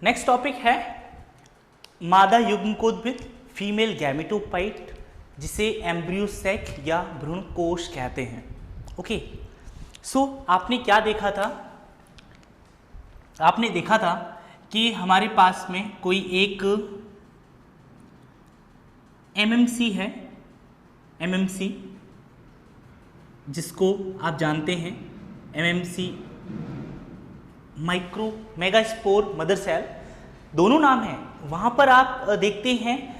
Next topic है मादा युग्मकोद्भिद female gametophyte, जिसे एम्ब्रियोसेक या भ्रूणकोश कहते हैं। ओके, सो आपने क्या देखा था? आपने देखा था कि हमारे पास में कोई एक एमएमसी है, एमएमसी जिसको आप जानते हैं MMC micro megaspore mother cell, दोनों नाम हैं। वहाँ पर आप देखते हैं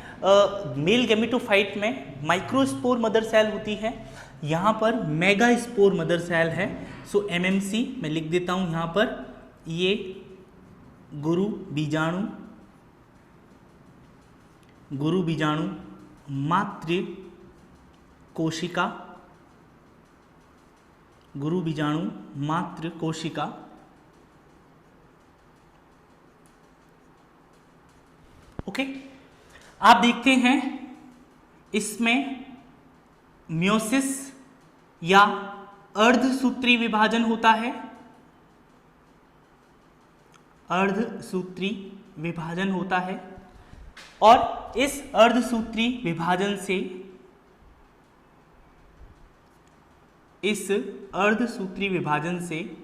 मेल गैमेटोफाइट में माइक्रोस्पोर मदर सेल होती है, यहाँ पर मेगास्पोर मदर सेल है। सो एमएमसी मैं लिख देता हूँ यहाँ पर, ये गुरु बीजाणु मातृ कोशिका, गुरु बीजाणु मातृ कोशिका ओके। आप देखते हैं इसमें मियोसिस या अर्धसूत्री विभाजन होता है, अर्धसूत्री विभाजन होता है, और इस अर्धसूत्री विभाजन से, इस अर्धसूत्री विभाजन से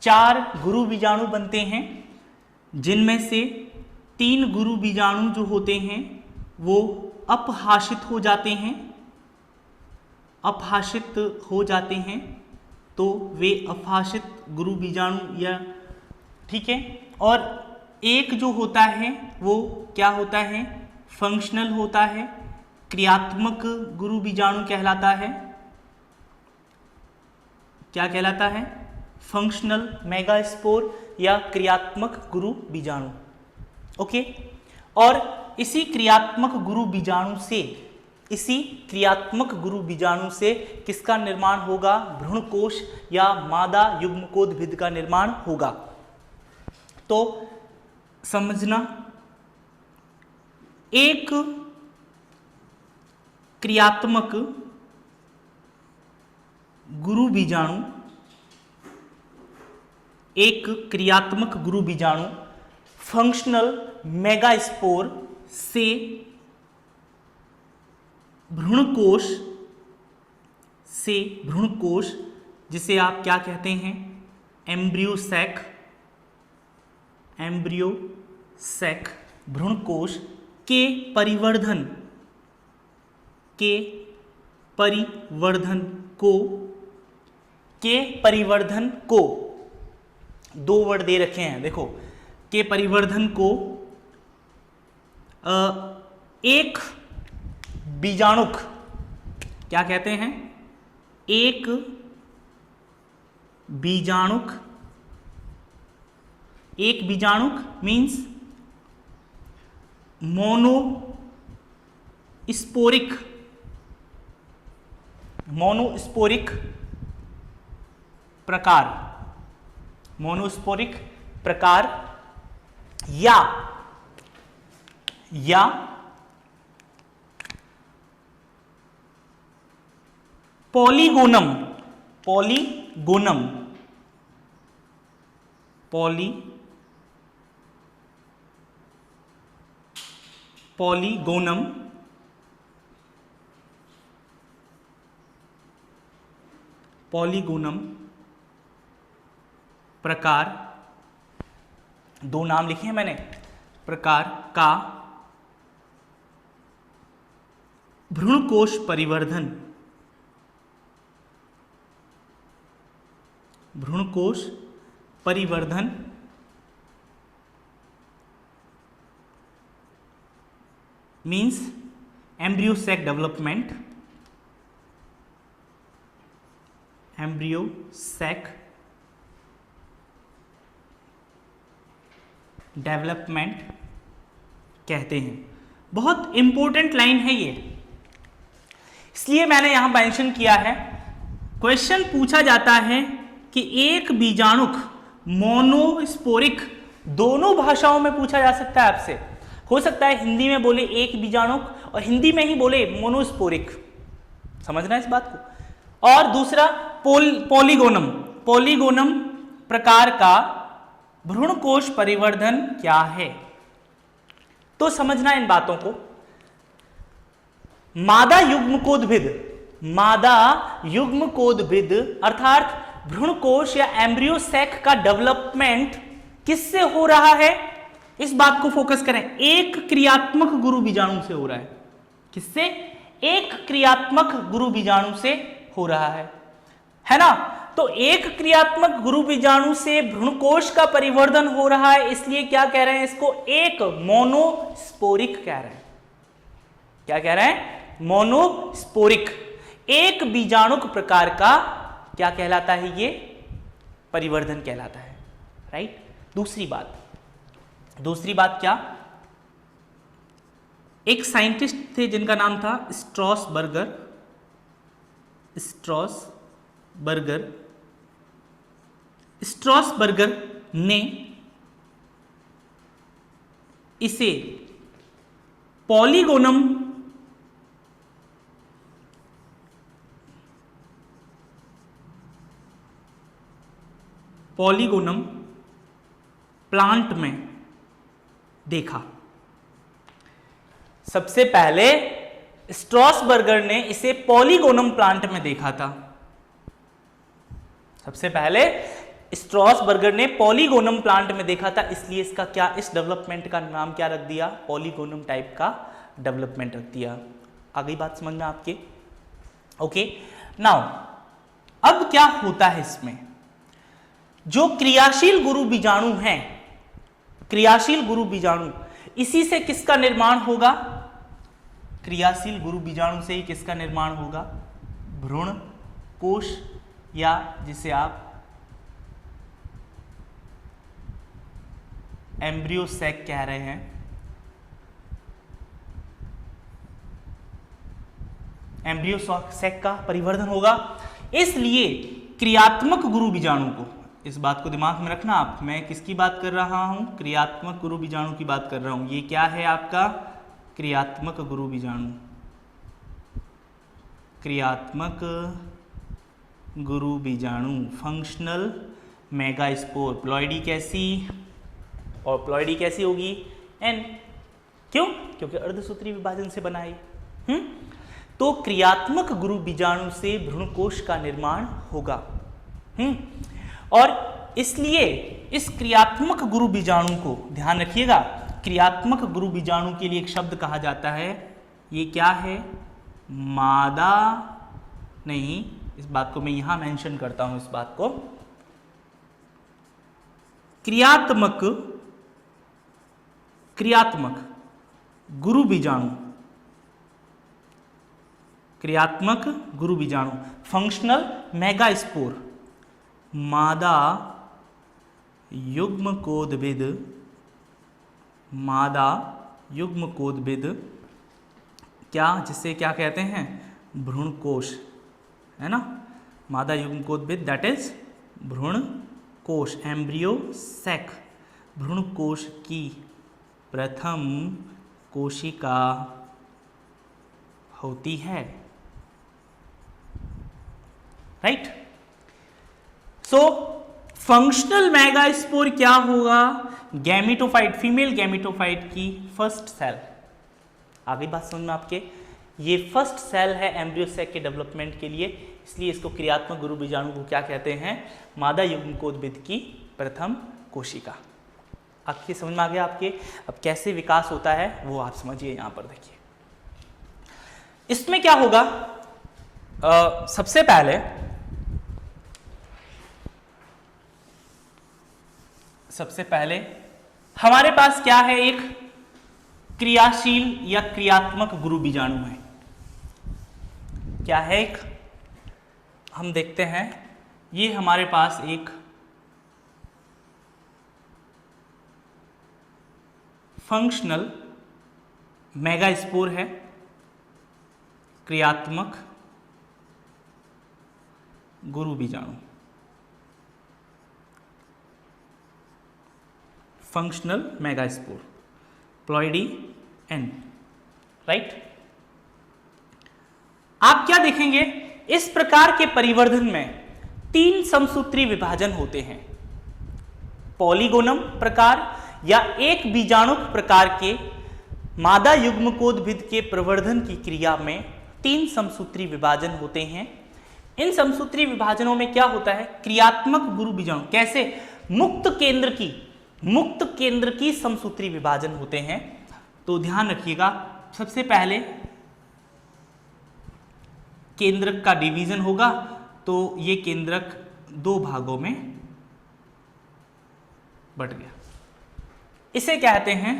4 गुरु बीजाणु बनते हैं, जिनमें से 3 गुरु बीजाणु जो होते हैं वो अपहाशित हो जाते हैं, अपहाशित हो जाते हैं, तो वे अपहाशित गुरु बीजाणु या ठीक है। और एक जो होता है वो क्या होता है? फंक्शनल होता है, क्रियात्मक गुरु बीजाणु कहलाता है। क्या कहलाता है? फंक्शनल मेगास्पोर या क्रियात्मक गुरु बीजाणु। ओके, और इसी क्रियात्मक गुरु बीजाणु से, इसी क्रियात्मक गुरु बीजाणु से किसका निर्माण होगा? भ्रूणकोश या मादा युग्मकोद्भिद का निर्माण होगा। तो समझना, एक क्रियात्मक गुरु बीजाणु, एक क्रियात्मक गुरु बीजाणु फंक्शनल मेगास्पोर से भ्रूणकोश, जिसे आप क्या कहते हैं? एम्ब्रियोसेक, एम्ब्रियोसेक भ्रूणकोश के परिवर्धन, को 2 वर्ड दे रखे हैं, देखो, के परिवर्धन को एक बीजाणुक क्या कहते हैं? एक बीजाणुक, एक बीजाणुक मीन्स मोनोस्पोरिक प्रकार, या पॉलीगोनम प्रकार, 2 नाम लिखे हैं मैंने, प्रकार का भ्रूणकोश परिवर्धन, means embryosac development, कहते हैं। बहुत इंपॉर्टेंट लाइन है ये, इसलिए मैंने यहां मेंशन किया है। क्वेश्चन पूछा जाता है कि एक बीजाणुक मोनोस्पोरिक, दोनों भाषाओं में पूछा जा सकता है आपसे। हो सकता है हिंदी में बोले एक बीजाणुक और हिंदी में ही बोले मोनोस्पोरिक, समझना इस बात को। और दूसरा पॉलीगोनम प्रकार का भ्रूणकोश परिवर्धन क्या है? तो समझना इन बातों को। मादा युग्मकोद्भिद अर्थात भ्रूणकोश या एम्ब्रियो सैक का डेवलपमेंट किससे हो रहा है? इस बात को फोकस करें। एक क्रियात्मक गुरु बीजाणु से हो रहा है। किससे? एक क्रियात्मक गुरु बीजाणु से हो रहा है ना? तो एक क्रियात्मक गुरु बीजाणु से भ्रूणकोश का परिवर्धन हो रहा है, इसलिए क्या कह रहे हैं इसको? एक मोनोस्पोरिक कह रहे हैं। क्या कह रहे हैं? मोनोस्पोरिक। एक बीजाणुक प्रकार का क्या कहलाता है? ये परिवर्धन कहलाता है। राइट। दूसरी बात क्या? एक साइंटिस्ट थे जिनका नाम था स्ट्रॉसबर्गर ने इसे पॉलीगोनम प्लांट में देखा। सबसे पहले स्ट्रॉसबर्गर ने इसे पॉलीगोनम प्लांट में देखा था। सबसे पहले स्ट्रॉसबर्गर ने पॉलीगोनम प्लांट में देखा था, इसलिए इसका क्या, इस डेवलपमेंट का नाम क्या रख दिया? पॉलीगोनम टाइप का डेवलपमेंट रख दिया। आ गई बात समझ में आपके? ओके। नाउ अब क्या होता है इसमें? जो क्रियाशील गुरु बीजाणु हैं, क्रियाशील गुरु बीजाणु, इसी से किसका निर्माण होगा? क्रियाशील गुरु बीजाणु से ही किसका निर्माण होगा? भ्रूण कोश, या जिसे आप एम्ब्रियो सैक कह रहे हैं। एम्ब्रियो सैक का परिवर्धन होगा। इसलिए क्रियात्मक गुरु बीजाणु को, इस बात को दिमाग में रखना आप, मैं किसकी बात कर रहा हूं? क्रियात्मक गुरु बीजाणु की बात कर रहा हूं। ये क्या है आपका? क्रियात्मक गुरु बीजाणु। क्रियात्मक गुरु बीजाणु, फंक्शनल मेगास्पोर। प्लॉइडी कैसी? और प्लॉइडी कैसी होगी? एन। क्यों? क्योंकि अर्धसूत्री विभाजन से बना है। तो क्रियात्मक गुरु बीजाणु से भ्रूणकोश का निर्माण होगा। और इसलिए इस क्रियात्मक गुरु बीजाणु को ध्यान रखिएगा, क्रियात्मक गुरु बीजाणु के लिए एक शब्द कहा जाता है। ये क्या है? मादा नहीं, इस बात को मैं यहां मेंशन करता हूं। इस बात को क्रियात्मक गुरु बीजाणु, क्रियात्मक गुरु बीजाणु, फंक्शनल मेगास्पोर, मादा युग्मकोद्भिद, क्या, जिसे क्या कहते हैं? भ्रूणकोश, है ना? मादा युग्मकोद्भिद, दैट इज भ्रूणकोश, एम्ब्रियो सैक, भ्रूणकोश की प्रथम कोशिका होती है। राइट। सो फंक्शनल मेगास्पोर क्या होगा? गैमेटोफाइट, फीमेल गैमेटोफाइट की फर्स्ट सेल। आगे बात समझ में आपके? ये फर्स्ट सेल है एम्ब्रियो सैक के डेवलपमेंट के लिए, इसलिए इसको क्रियात्मक गुरु बीजाणु को क्या कहते हैं? मादा युग्मकोद्भिद की प्रथम कोशिका। आपकी समझ में आ गया आपके? अब कैसे विकास होता है वो आप समझिए। यहां पर देखिए, इसमें क्या होगा? सबसे पहले हमारे पास क्या है? एक क्रियाशील या क्रियात्मक गुरु बीजाणु है। क्या है? एक, हम देखते हैं, ये हमारे पास एक फंक्शनल मेगास्पोर है, क्रियात्मक गुरु बीजाणु, functional megaspore, ploidy N. Right. आप क्या देखेंगे? इस प्रकार के परिवर्धन में 3 समसूत्री विभाजन होते हैं। पॉलीगोनम प्रकार या एक बीजाणुक प्रकार के मादा युग्मकोद्भिद के प्रवर्धन की क्रिया में 3 समसूत्री विभाजन होते हैं। इन समसूत्री विभाजनों में क्या होता है, क्रियात्मक गुरु बीजाणु, कैसे, मुक्त केंद्र की समसूत्री विभाजन होते हैं। तो ध्यान रखिएगा, सबसे पहले केंद्रक का डिवीजन होगा, तो ये केंद्रक 2 भागों में बट गया। इसे कहते हैं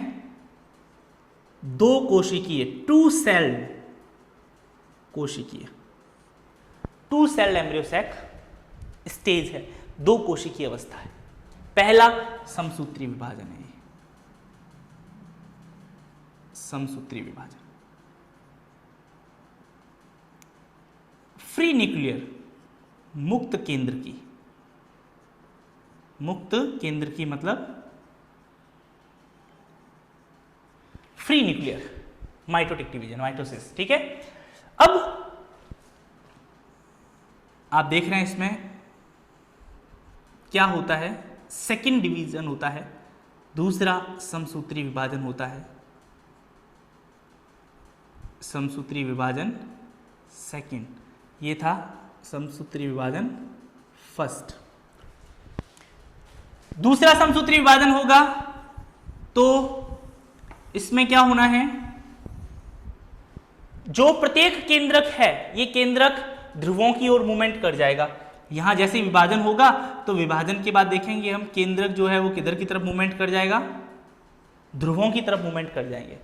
2 कोशिकीय, 2 सेल्ड कोशिकीय, 2 सेल्ड एम्ब्रियोसैक स्टेज है, 2 कोशिकीय अवस्था है। पहला समसूत्री विभाजन है, समसूत्री विभाजन। फ्री न्यूक्लियर, मुक्त केंद्र की मतलब free nuclear mitotic division, mitosis, ठीक है। अब आप देख रहे हैं इसमें क्या होता है, सेकंड डिवीजन होता है, दूसरा समसूत्री विभाजन होता है, समसूत्री विभाजन सेकंड, ये था समसूत्री विभाजन फर्स्ट। दूसरा समसूत्री विभाजन होगा तो इसमें क्या होना है, जो प्रत्येक केंद्रक है ये केंद्रक ध्रुवों की ओर मूवमेंट कर जाएगा। यहां जैसे विभाजन होगा तो विभाजन के बाद देखेंगे हम केंद्रक जो है वो किधर की तरफ मूवमेंट कर जाएगा, ध्रुवों की तरफ मूवमेंट कर जाएंगे।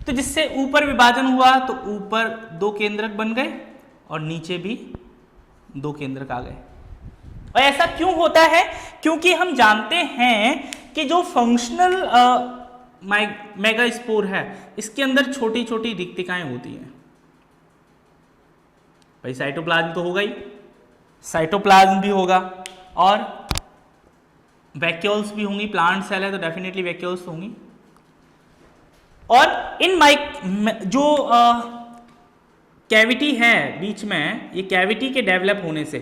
तो जिससे ऊपर विभाजन हुआ तो ऊपर 2 केंद्रक बन गए और नीचे भी 2 केंद्रक आ गए। और ऐसा क्यों होता है, क्योंकि हम जानते हैं कि जो फंक्शनल मेगास्पोर है इसके अंदर छोटी छोटी रिक्तिकाएं होती हैं। भाई साइटोप्लाज्म तो होगा ही, साइटोप्लाज्म भी होगा और वैक्यूल्स भी होंगी, प्लांट सेल है तो डेफिनेटली वैक्यूल्स होंगी। और इन जो कैविटी है बीच में, ये कैविटी के डेवलप होने से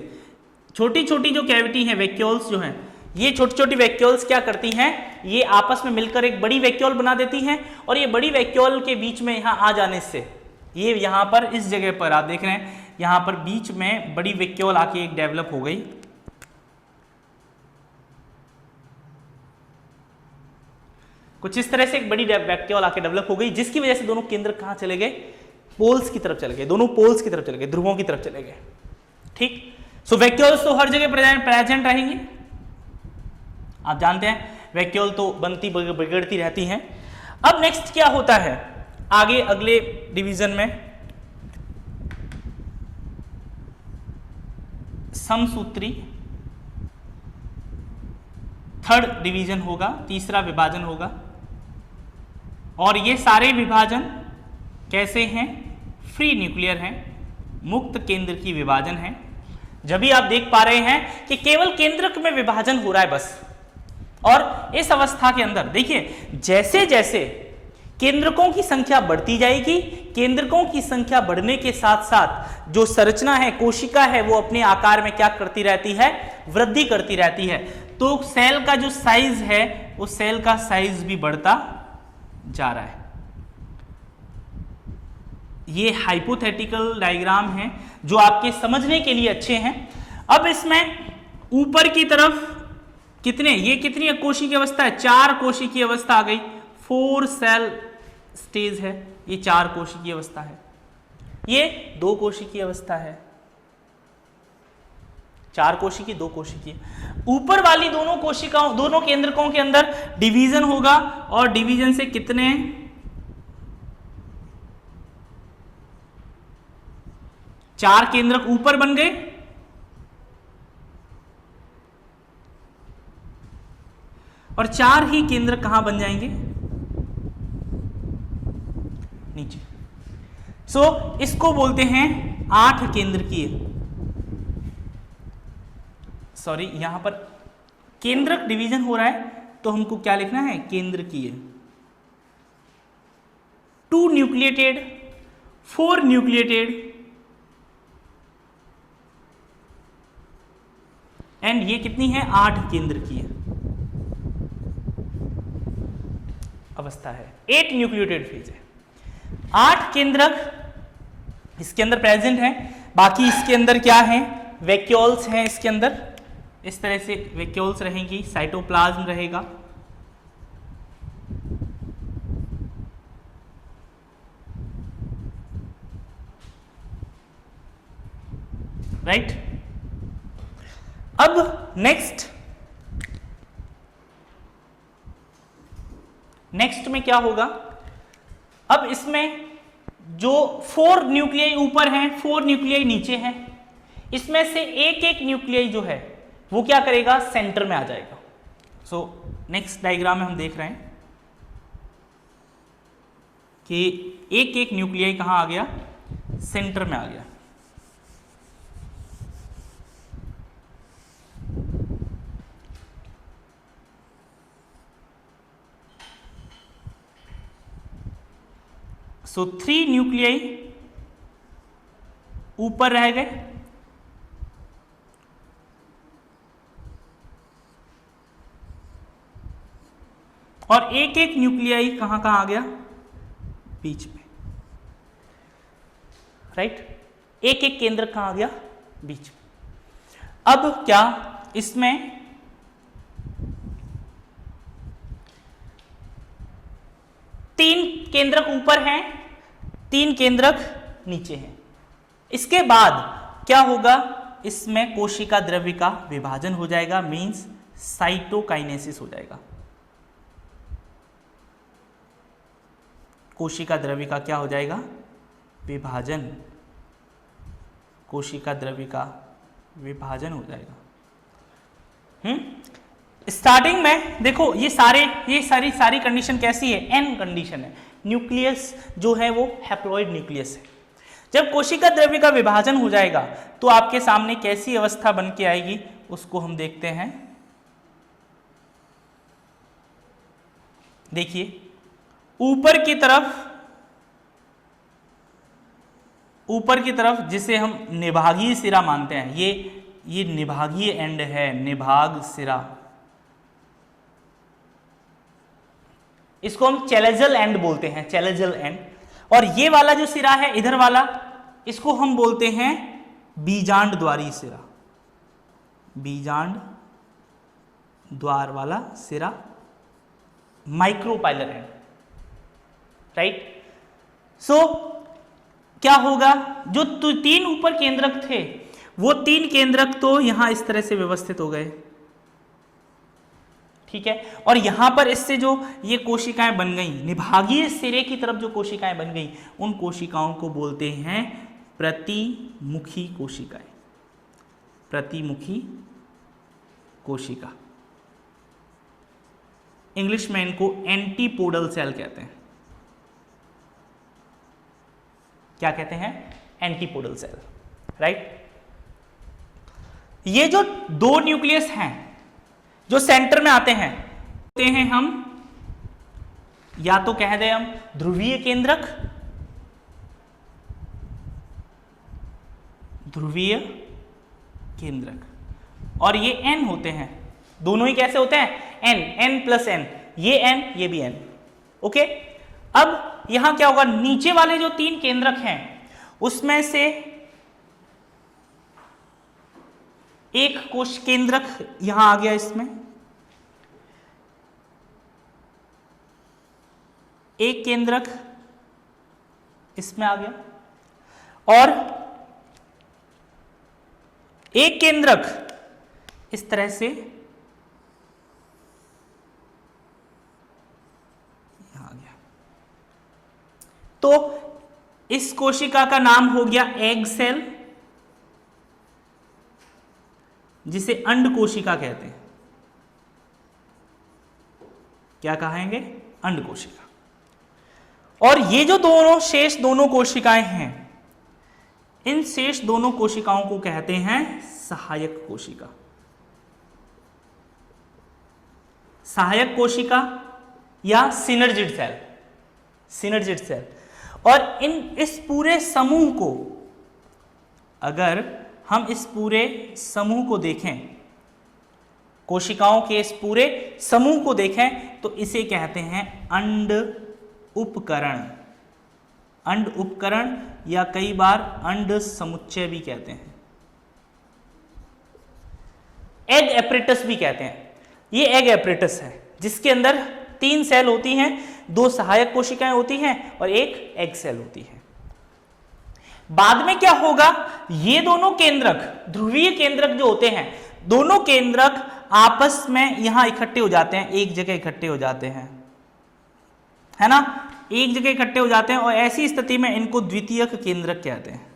छोटी छोटी जो कैविटी है, वैक्यूल्स जो हैं, ये छोटी छोटी वैक्यूल्स क्या करती हैं, ये आपस में मिलकर एक बड़ी वैक्यूल बना देती हैं। और ये बड़ी वैक्यूल के बीच में यहाँ आ जाने से, ये यहाँ पर इस जगह पर आप देख रहे हैं, यहाँ पर बीच में बड़ी वैक्यूल आके एक डेवलप हो गई। कुछ इस तरह से एक बड़ी वैक्यूल आके डेवलप हो गई, जिसकी वजह से दोनों केंद्र कहाँ चले गए, पोल्स की तरफ चले गए, दोनों पोल्स की तरफ चले गए, ध्रुवों की तरफ चले गए। ठीक, सो वैक्यूल्स तो हर जगह प्रेजेंट रहेंगी। आप जानते हैं वैक्यूल तो बनती बिगड़ती रहती हैं। अब नेक्स्ट क्या होता है आगे अगले डिवीजन में, समसूत्री थर्ड डिवीजन होगा, तीसरा विभाजन होगा। और ये सारे विभाजन कैसे हैं, फ्री न्यूक्लियर हैं, मुक्त केंद्र की विभाजन है। जब भी आप देख पा रहे हैं कि केवल केंद्रक में विभाजन हो रहा है बस। और इस अवस्था के अंदर देखिए, जैसे जैसे केंद्रकों की संख्या बढ़ती जाएगी, केंद्रकों की संख्या बढ़ने के साथ साथ जो संरचना है, कोशिका है, वो अपने आकार में क्या करती रहती है, वृद्धि करती रहती है। तो सेल का जो साइज है वो सेल का साइज भी बढ़ता जा रहा है। ये हाइपोथेटिकल डायग्राम है जो आपके समझने के लिए अच्छे हैं। अब इसमें ऊपर की तरफ कितने, ये कितनी कोशिकीय की अवस्था है, 4 कोशिकीय की अवस्था आ गई, 4 सेल स्टेज है, ये 4 कोशिकीय की अवस्था है। ये 2 कोशिकीय की अवस्था है, 4 कोशिकीय 2 कोशिकीय। ऊपर वाली दोनों कोशिकाओं, दोनों केंद्रकों के अंदर डिवीजन होगा और डिवीजन से कितने, 4 केंद्रक ऊपर बन गए और 4 ही केंद्र कहां बन जाएंगे, नीचे। सो इसको बोलते हैं 8 केंद्रकीय, सॉरी यहां पर केंद्रक डिवीजन हो रहा है तो हमको क्या लिखना है, केंद्रकीय। 2 न्यूक्लिएटेड, 4 न्यूक्लिएटेड एंड ये कितनी है, 8 केंद्र की है अवस्था है, 8 न्यूक्लियोटाइड फेज है, 8 केंद्रक इसके अंदर प्रेजेंट है। बाकी इसके अंदर क्या है, वैक्यूल्स हैं इसके अंदर, इस तरह से वैक्यूल्स रहेंगी, साइटोप्लाज्म रहेगा, राइट। अब नेक्स्ट में क्या होगा, अब इसमें जो 4 न्यूक्लियाई ऊपर हैं, 4 न्यूक्लियाई नीचे हैं, इसमें से एक एक न्यूक्लियाई जो है वो क्या करेगा, सेंटर में आ जाएगा। सो नेक्स्ट डायग्राम में हम देख रहे हैं कि एक एक न्यूक्लियाई कहां आ गया, सेंटर में आ गया। सो 3 न्यूक्लियाई ऊपर रह गए, और एक एक न्यूक्लियाई कहां कहां आ गया, बीच में, राइट। एक एक केंद्र कहां आ गया, बीच में। अब क्या इसमें 3 केंद्रक ऊपर हैं, 3 केंद्रक नीचे हैं। इसके बाद क्या होगा, इसमें कोशिका द्रव्य का विभाजन हो जाएगा, मींस साइटोकाइनेसिस हो जाएगा। कोशिका द्रव्य का क्या हो जाएगा, विभाजन, कोशिका द्रव्य का विभाजन हो जाएगा। स्टार्टिंग में देखो ये सारी कंडीशन कैसी है, एन कंडीशन है, न्यूक्लियस जो है वो हैप्लॉइड न्यूक्लियस है। जब कोशिका द्रव्य का विभाजन हो जाएगा तो आपके सामने कैसी अवस्था बन के आएगी, उसको हम देखते हैं। देखिए ऊपर की तरफ जिसे हम निभागीय सिरा मानते हैं, ये निभागीय एंड है, निभाग सिरा, इसको हम चैलेजल एंड बोलते हैं, चैलेजल एंड। और ये वाला जो सिरा है इधर वाला, इसको हम बोलते हैं बीजांड द्वारी सिरा, बीजांड द्वार वाला सिरा, माइक्रोपाइलर एंड, राइट। सो क्या होगा, जो 3 ऊपर केंद्रक थे वो 3 केंद्रक तो यहां इस तरह से व्यवस्थित हो गए, ठीक है। और यहां पर इससे जो ये कोशिकाएं बन गई, निभागीय सिरे की तरफ जो कोशिकाएं बन गई, उन कोशिकाओं को बोलते हैं प्रतिमुखी कोशिकाएं, प्रतिमुखी कोशिका। इंग्लिश में इनको एंटीपोडल सेल कहते हैं। क्या कहते हैं, एंटीपोडल सेल, राइट। ये जो 2 न्यूक्लियस हैं जो सेंटर में आते हैं हम, या तो कह दें हम ध्रुवीय केंद्रक, ध्रुवीय केंद्रक, और ये एन होते हैं, दोनों ही कैसे होते हैं, एन प्लस एन, ये एन ये भी एन, ओके। अब यहां क्या होगा, नीचे वाले जो 3 केंद्रक हैं उसमें से एक कोश केंद्रक यहां आ गया, इसमें एक केंद्रक इसमें आ गया, और एक केंद्रक इस तरह से यहां आ गया। तो इस कोशिका का नाम हो गया एग सेल, जिसे अंड कोशिका कहते हैं। क्या कहेंगे, अंड कोशिका। और ये जो शेष दोनों कोशिकाएं हैं, इन शेष दोनों कोशिकाओं को कहते हैं सहायक कोशिका, सहायक कोशिका या सिनर्जिड सेल, सिनर्जिड सेल। और इस पूरे समूह को, अगर हम इस पूरे समूह को देखें कोशिकाओं के इस पूरे समूह को देखें तो इसे कहते हैं अंड उपकरण, अंड उपकरण या कई बार अंड समुच्चय भी कहते हैं, एग एपरेटस भी कहते हैं। ये एग एपरेटस है जिसके अंदर 3 सेल होती हैं, 2 सहायक कोशिकाएं होती हैं और 1 एग सेल होती है। बाद में क्या होगा, ये दोनों केंद्रक, ध्रुवीय केंद्रक जो होते हैं, दोनों केंद्रक आपस में यहां इकट्ठे हो जाते हैं, एक जगह इकट्ठे हो जाते हैं, है ना, एक जगह इकट्ठे हो जाते हैं और ऐसी स्थिति में इनको द्वितीयक केंद्रक कहते हैं।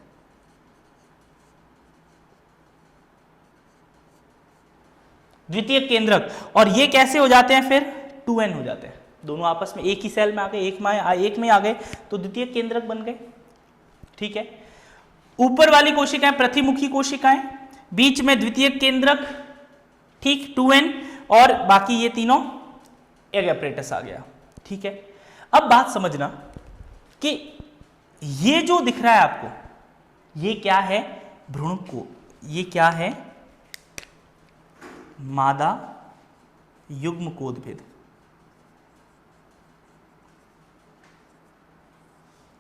द्वितीयक केंद्रक, और ये कैसे हो जाते हैं, फिर 2n हो जाते हैं, दोनों आपस में एक ही सेल में आ गए, एक में आ गए तो द्वितीयक केंद्रक बन गए। ठीक है, ऊपर वाली कोशिकाएं प्रतिमुखी कोशिकाएं, बीच में द्वितीयक केंद्रक, ठीक 2n, और बाकी ये तीनों एग एपरेटस आ गया। ठीक है, अब बात समझना कि ये जो दिख रहा है आपको, ये क्या है, भ्रूण को, ये क्या है, मादा युग्मकोद्भिद,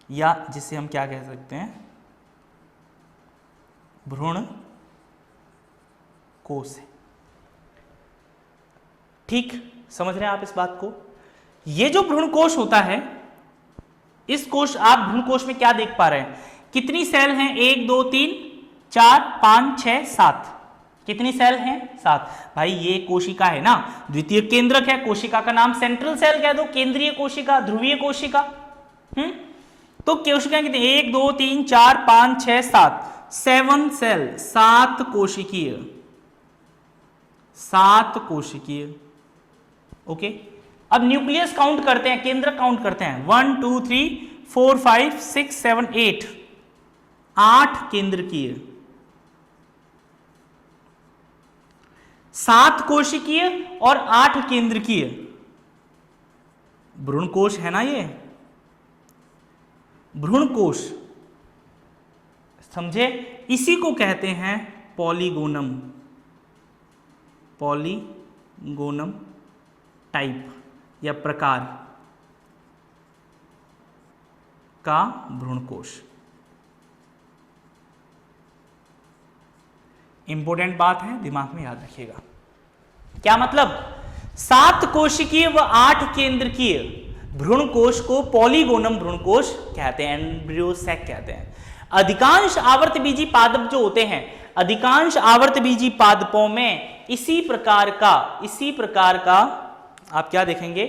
या जिसे हम क्या कह सकते हैं, भ्रूण कोश है। ठीक, समझ रहे हैं आप इस बात को। ये जो भ्रूण कोश होता है, इस कोश, आप भ्रूण कोश में क्या देख पा रहे हैं, कितनी सेल हैं, 1 2 3 4 5 6 7, कितनी सेल हैं, 7। भाई ये कोशिका है ना, द्वितीय केंद्रक है, कोशिका का नाम सेंट्रल सेल कह दो, केंद्रीय कोशिका, ध्रुवीय कोशिका। तो कोशिकाएं कितनी, 1 2 3 4 5 6 7, 7 सेल, 7 कोशिकीय, 7 कोशिकीय। ओके, अब न्यूक्लियस काउंट करते हैं, केंद्रक काउंट करते हैं, 1 2 3 4 5 6 7 8, 8 केंद्रकीय, 7 कोशिकीय और 8 केंद्रकीय। भ्रूण कोश है ना ये, भ्रूण कोश, समझे, इसी को कहते हैं पॉलीगोनम, पॉलीगोनम टाइप या प्रकार का भ्रूण कोश। इंपॉर्टेंट बात है, दिमाग में याद रखिएगा। क्या मतलब, 7 कोशिकीय व 8 केंद्रकीय भ्रूण कोश को पॉलीगोनम भ्रूण कोश कहते हैं, एम्ब्रियो सैक कहते हैं। अधिकांश आवर्तबीजी पादप जो होते हैं, अधिकांश आवर्तबीजी पादपों में इसी प्रकार का आप क्या देखेंगे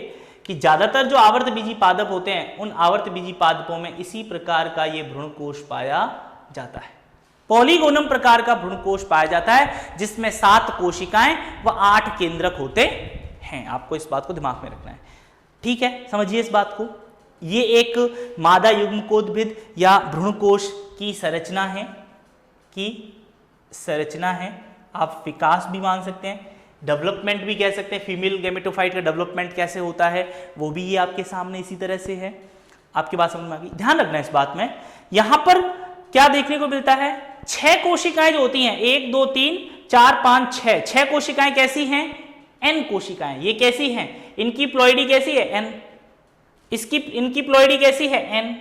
कि ज्यादातर जो आवर्तबीजी पादप होते हैं, उन आवर्तबीजी पादपों में इसी प्रकार का ये भ्रूण कोश पाया जाता है। पॉलीगोनम प्रकार का भ्रूण कोश पाया जाता है जिसमें 7 कोशिकाएं व 8 केंद्रक होते हैं। आपको इस बात को दिमाग में रखना है। ठीक है, समझिए इस बात को। ये एक मादा युग्मकोद्भिद या भ्रूण कोश की संरचना है, आप विकास भी मान सकते हैं, डेवलपमेंट भी कह सकते हैं। फीमेल गैमेटोफाइट का डेवलपमेंट कैसे होता है वो भी ये आपके सामने इसी तरह से है। आपकी बात समझ में आ गई, ध्यान रखना इस बात में। यहां पर क्या देखने को मिलता है, 6 कोशिकाएं जो होती हैं, 1 2 3 4 5 6 कोशिकाएं कैसी हैं, n कोशिकाएं। ये कैसी हैं, इनकी प्लॉइडी कैसी है, n, इनकी प्लॉइडी कैसी है, n।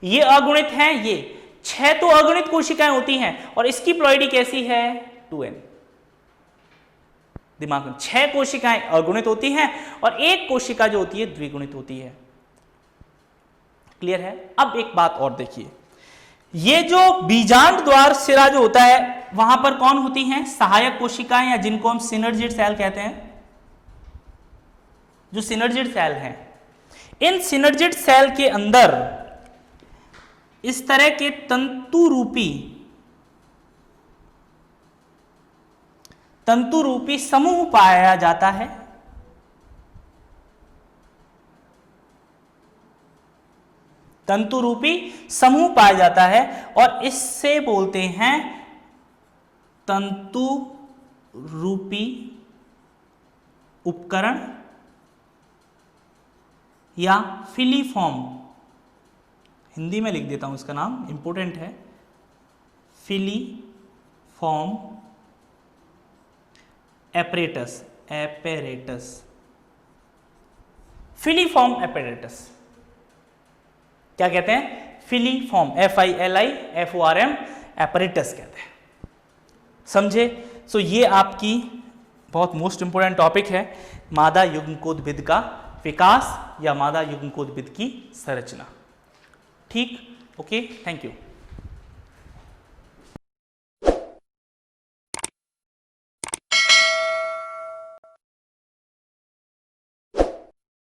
ये अगुणित हैं, ये 6 तो अगुणित कोशिकाएं होती हैं और इसकी प्लॉइडी कैसी है, 2n। दिमाग में 6 कोशिकाएं अगुणित होती हैं और 1 कोशिका जो होती है द्विगुणित होती है। क्लियर है। अब एक बात और देखिए, ये जो बीजांड द्वार सिरा जो होता है वहां पर कौन होती हैं, सहायक कोशिकाएं, या जिनको हम सिनर्जिड सेल कहते हैं। जो सिनर्जिड सेल हैं, इन सिनर्जिड सेल के अंदर इस तरह के तंतु रूपी समूह पाया जाता है। तंतु रूपी समूह पाया जाता है और इससे बोलते हैं तंतु रूपी उपकरण या फिलीफॉर्म। हिंदी में लिख देता हूं, इसका नाम इंपॉर्टेंट है, filiform apparatus, apparatus, filiform apparatus, क्या कहते हैं? फिलीफॉर्म, FILIFORM एपरेटस कहते हैं। समझे? सो ये आपकी बहुत मोस्ट इंपोर्टेंट टॉपिक है, मादा युग्मकोद्भिद का विकास या मादा युग्मकोद्भिद की संरचना। ठीक, ओके, थैंक यू।